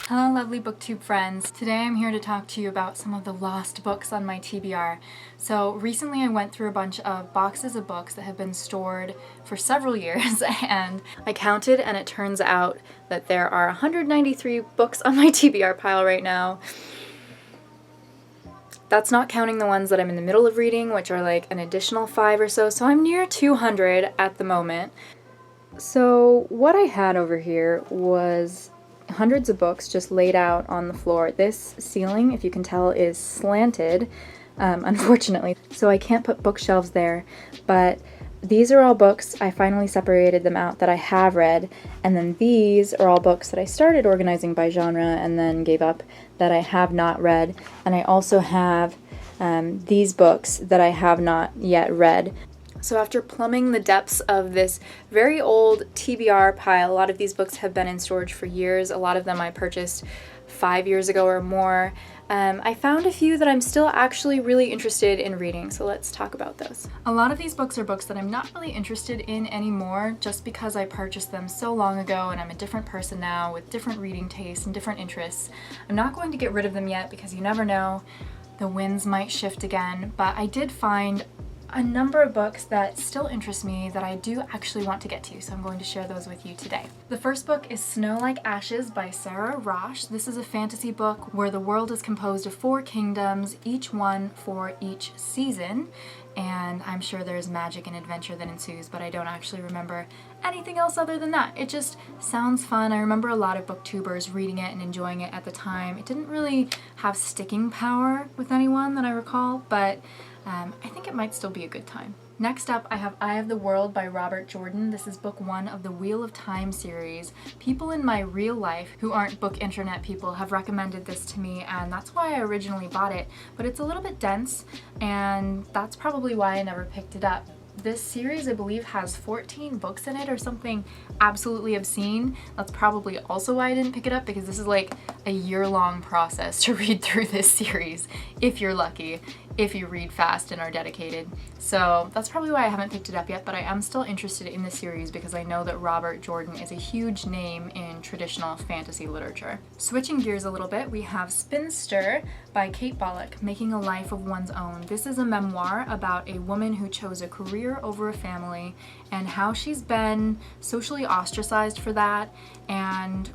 Hello lovely booktube friends. Today I'm here to talk to you about some of the lost books on my TBR. So recently I went through a bunch of boxes of books that have been stored for several years and I counted and it turns out that there are 193 books on my TBR pile right now. That's not counting the ones that I'm in the middle of reading, which are like an additional 5 or so, so I'm near 200 at the moment. So what I had over here was hundreds of books just laid out on the floor. This ceiling, if you can tell, is slanted, unfortunately, so I can't put bookshelves there, but these are all books. I finally separated them out that I have read, and then these are all books that I started organizing by genre and then gave up that I have not read, and I also have these books that I have not yet read. So after plumbing the depths of this very old TBR pile, a lot of these books have been in storage for years. A lot of them I purchased 5 years ago or more. I found a few that I'm still actually really interested in reading, so let's talk about those. A lot of these books are books that I'm not really interested in anymore just because I purchased them so long ago and I'm a different person now with different reading tastes and different interests. I'm not going to get rid of them yet because you never know, the winds might shift again, but I did find a number of books that still interest me that I do actually want to get to, so I'm going to share those with you today. The first book is Snow Like Ashes by Sarah Rosh. This is a fantasy book where the world is composed of 4 kingdoms, each one for each season, and I'm sure there's magic and adventure that ensues, but I don't actually remember anything else other than that. It just sounds fun. I remember a lot of booktubers reading it and enjoying it at the time. It didn't really have sticking power with anyone that I recall, but I think it might still be a good time. Next up, I have Eye of the World by Robert Jordan. This is book 1 of the Wheel of Time series. People in my real life who aren't book internet people have recommended this to me, and that's why I originally bought it, but it's a little bit dense, and that's probably why I never picked it up. This series, I believe, has 14 books in it or something absolutely obscene. That's probably also why I didn't pick it up, because this is like a year-long process to read through this series, if you're lucky, if you read fast and are dedicated. So that's probably why I haven't picked it up yet, but I am still interested in the series because I know that Robert Jordan is a huge name in traditional fantasy literature. Switching gears a little bit, we have Spinster by Kate Bullock, Making a Life of One's Own. This is a memoir about a woman who chose a career over a family and how she's been socially ostracized for that, and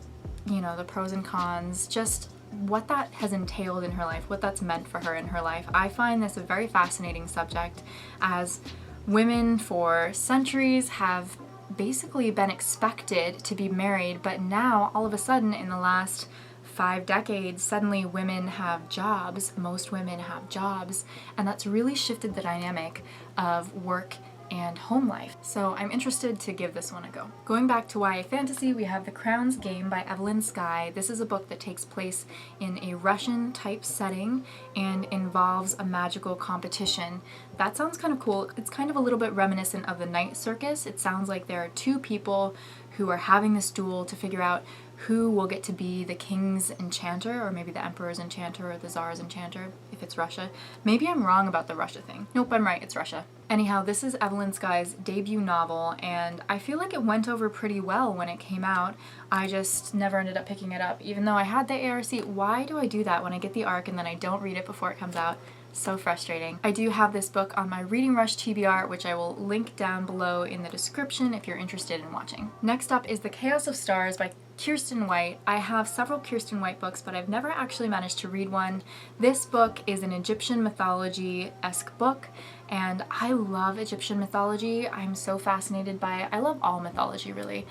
you know, the pros and cons, just what that has entailed in her life, what that's meant for her in her life. I find this a very fascinating subject, as women for centuries have basically been expected to be married, but now all of a sudden in the last 5 decades, suddenly women have jobs, most women have jobs, and that's really shifted the dynamic of work and home life. So I'm interested to give this one a go. Going back to YA fantasy, we have The Crown's Game by Evelyn Skye. This is a book that takes place in a Russian type setting and involves a magical competition. That sounds kind of cool. It's kind of a little bit reminiscent of the Night Circus. It sounds like there are 2 people who are having this duel to figure out who will get to be the king's enchanter, or maybe the emperor's enchanter, or the czar's enchanter, if it's Russia. Maybe I'm wrong about the Russia thing. Nope, I'm right, it's Russia. Anyhow, this is Evelyn Skye's debut novel, and I feel like it went over pretty well when it came out. I just never ended up picking it up, even though I had the ARC. Why do I do that when I get the ARC and then I don't read it before it comes out? So frustrating. I do have this book on my Reading Rush TBR, which I will link down below in the description if you're interested in watching. Next up is The Chaos of Stars by Kiersten White. I have several Kiersten White books, but I've never actually managed to read one. This book is an Egyptian mythology-esque book, and I love Egyptian mythology. I'm so fascinated by it. I love all mythology, really.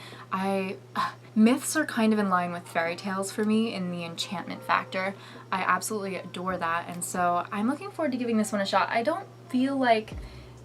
Myths are kind of in line with fairy tales for me in the enchantment factor. I absolutely adore that, and so I'm looking forward to giving this one a shot. I don't feel like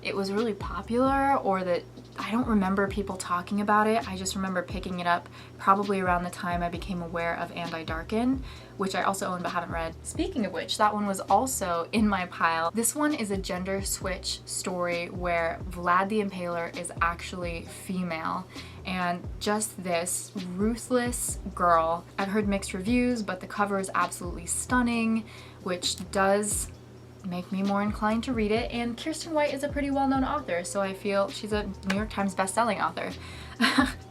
it was really popular, or that I don't remember people talking about it. I just remember picking it up probably around the time I became aware of And I Darken, which I also own but haven't read. Speaking of which, that one was also in my pile. This one is a gender switch story where Vlad the Impaler is actually female, and just this ruthless girl. I've heard mixed reviews, but the cover is absolutely stunning, which does make me more inclined to read it, and Kiersten White is a pretty well-known author, so I feel she's a New York Times best-selling author.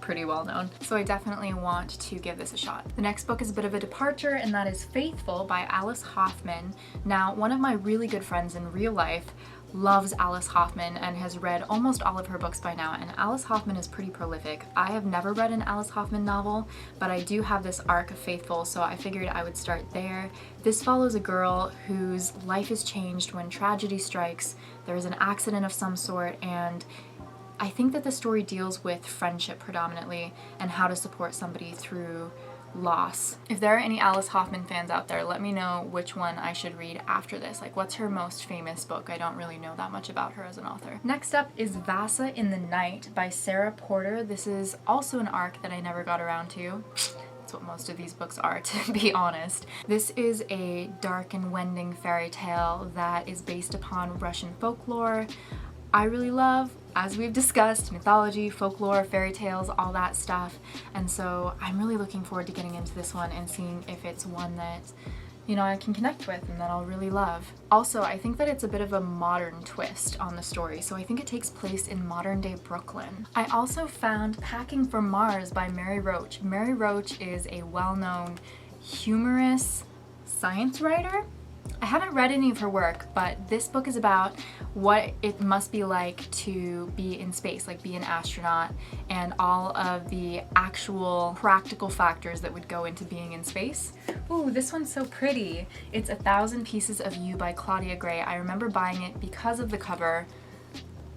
pretty well known. So I definitely want to give this a shot. The next book is a bit of a departure, and that is Faithful by Alice Hoffman. Now, one of my really good friends in real life loves Alice Hoffman and has read almost all of her books by now, and Alice Hoffman is pretty prolific. I have never read an Alice Hoffman novel, but I do have this arc of Faithful, so I figured I would start there. This follows a girl whose life is changed when tragedy strikes. There is an accident of some sort, and I think that the story deals with friendship predominantly and how to support somebody through loss. If there are any Alice Hoffman fans out there, let me know which one I should read after this. Like, what's her most famous book? I don't really know that much about her as an author. Next up is Vasa in the Night by Sarah Porter. This is also an arc that I never got around to. That's what most of these books are, to be honest. This is a dark and wending fairy tale that is based upon Russian folklore. I really love, as we've discussed, mythology, folklore, fairy tales, all that stuff. And so I'm really looking forward to getting into this one and seeing if it's one that, you know, I can connect with and that I'll really love. Also, I think that it's a bit of a modern twist on the story, so I think it takes place in modern day Brooklyn. I also found Packing for Mars by Mary Roach. Mary Roach is a well-known humorous science writer. I haven't read any of her work, but this book is about what it must be like to be in space, like be an astronaut, and all of the actual practical factors that would go into being in space. Ooh, this one's so pretty. It's 1,000 Pieces of You by Claudia Gray. I remember buying it because of the cover.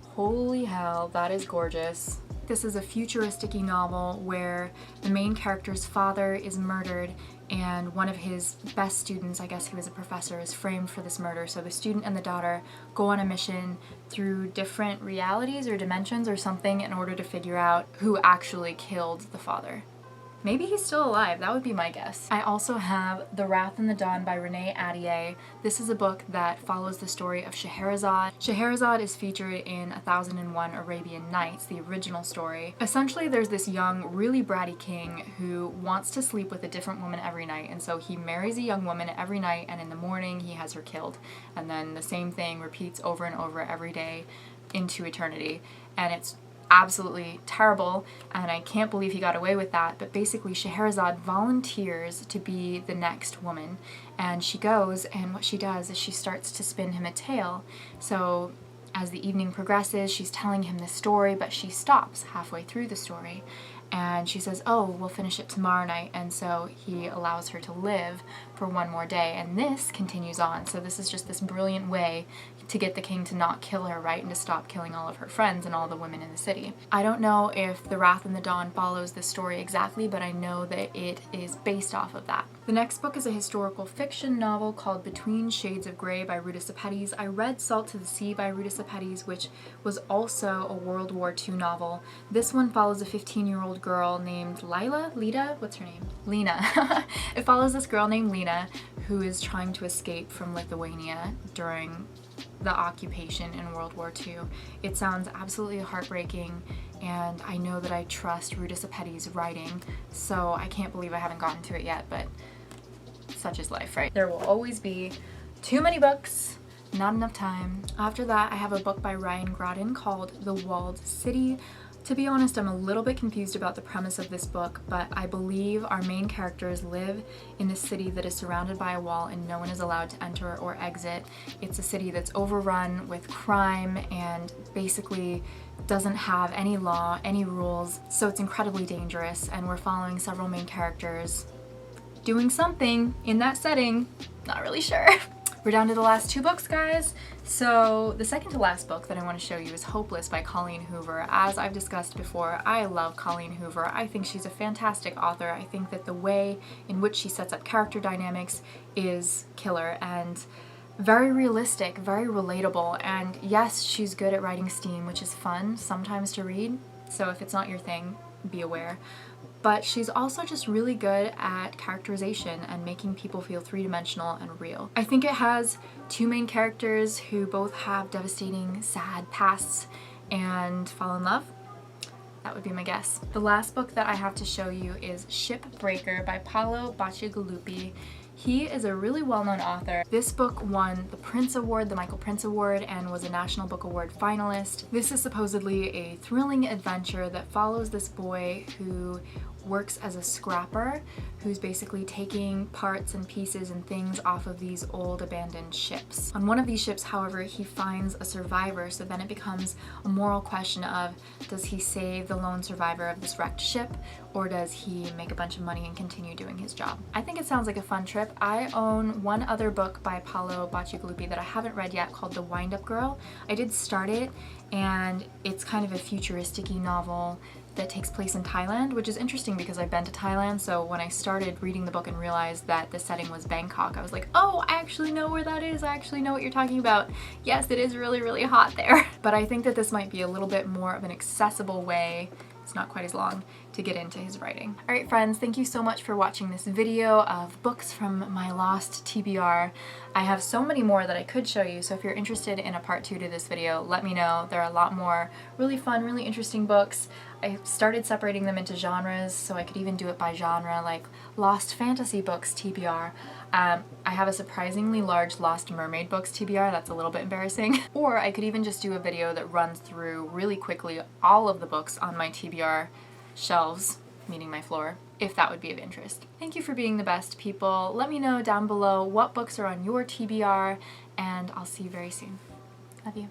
Holy hell, that is gorgeous. This is a futuristic-y novel where the main character's father is murdered, and one of his best students, I guess he was a professor, is framed for this murder. So the student and the daughter go on a mission through different realities or dimensions or something in order to figure out who actually killed the father. Maybe he's still alive, that would be my guess. I also have The Wrath and the Dawn by Renee Ahdieh. This is a book that follows the story of Scheherazade. Scheherazade is featured in 1001 Arabian Nights, the original story. Essentially, there's this young, really bratty king who wants to sleep with a different woman every night, and so he marries a young woman every night, and in the morning he has her killed. And then the same thing repeats over and over every day into eternity. And it's absolutely terrible, and I can't believe he got away with that. But basically, Scheherazade volunteers to be the next woman, and she goes, and what she does is she starts to spin him a tale. So as the evening progresses, she's telling him this story, but she stops halfway through the story, and she says, oh, we'll finish it tomorrow night. And so he allows her to live for one more day, and this continues on. So this is just this brilliant way to get the king to not kill her, right, and to stop killing all of her friends and all the women in the city. I don't know if The Wrath and the Dawn follows this story exactly, but I know that it is based off of that. The next book is a historical fiction novel called Between Shades of Grey by Ruta Sepetys. I read Salt to the Sea by Ruta Sepetys, which was also a World War II novel. This one follows a 15-year-old girl named Lena. It follows this girl named Lena who is trying to escape from Lithuania during the occupation in World War II. It sounds absolutely heartbreaking, and I know that I trust Ruta Sepetys' writing, so I can't believe I haven't gotten to it yet, but such is life, right? There will always be too many books, not enough time. After that, I have a book by Ryan Grodin called The Walled City. To be honest, I'm a little bit confused about the premise of this book, but I believe our main characters live in a city that is surrounded by a wall and no one is allowed to enter or exit. It's a city that's overrun with crime and basically doesn't have any law, any rules, so it's incredibly dangerous, and we're following several main characters doing something in that setting. Not really sure. We're down to the last two books, guys. So the second to last book that I want to show you is Hopeless by Colleen Hoover. As I've discussed before, I love Colleen Hoover. I think she's a fantastic author. I think that the way in which she sets up character dynamics is killer and very realistic, very relatable. And yes, she's good at writing steam, which is fun sometimes to read. So if it's not your thing, be aware. But she's also just really good at characterization and making people feel three-dimensional and real. I think it has two main characters who both have devastating, sad pasts and fall in love. That would be my guess. The last book that I have to show you is Shipbreaker by Paolo Bacigalupi. He is a really well-known author. This book won the Prince Award, the Michael Prince Award, and was a National Book Award finalist. This is supposedly a thrilling adventure that follows this boy who works as a scrapper, who's basically taking parts and pieces and things off of these old abandoned ships. On one of these ships, however, he finds a survivor, so then it becomes a moral question of, does he save the lone survivor of this wrecked ship, or does he make a bunch of money and continue doing his job? I think it sounds like a fun trip. I own one other book by Paolo Bacigalupi that I haven't read yet called The Wind-Up Girl. I did start it, and it's kind of a futuristic-y novel that takes place in Thailand, which is interesting because I've been to Thailand, so when I started reading the book and realized that the setting was Bangkok, I was like, oh, I actually know where that is, I actually know what you're talking about. Yes, it is really, really hot there. But I think that this might be a little bit more of an accessible way, it's not quite as long, to get into his writing. Alright friends, thank you so much for watching this video of books from my lost TBR. I have so many more that I could show you, so if you're interested in a part 2 to this video, let me know. There are a lot more really fun, really interesting books. I started separating them into genres, so I could even do it by genre, like Lost Fantasy Books TBR. I have a surprisingly large Lost Mermaid Books TBR, that's a little bit embarrassing. Or I could even just do a video that runs through really quickly all of the books on my TBR shelves, meaning my floor, if that would be of interest. Thank you for being the best, people. Let me know down below what books are on your TBR, and I'll see you very soon. Love you.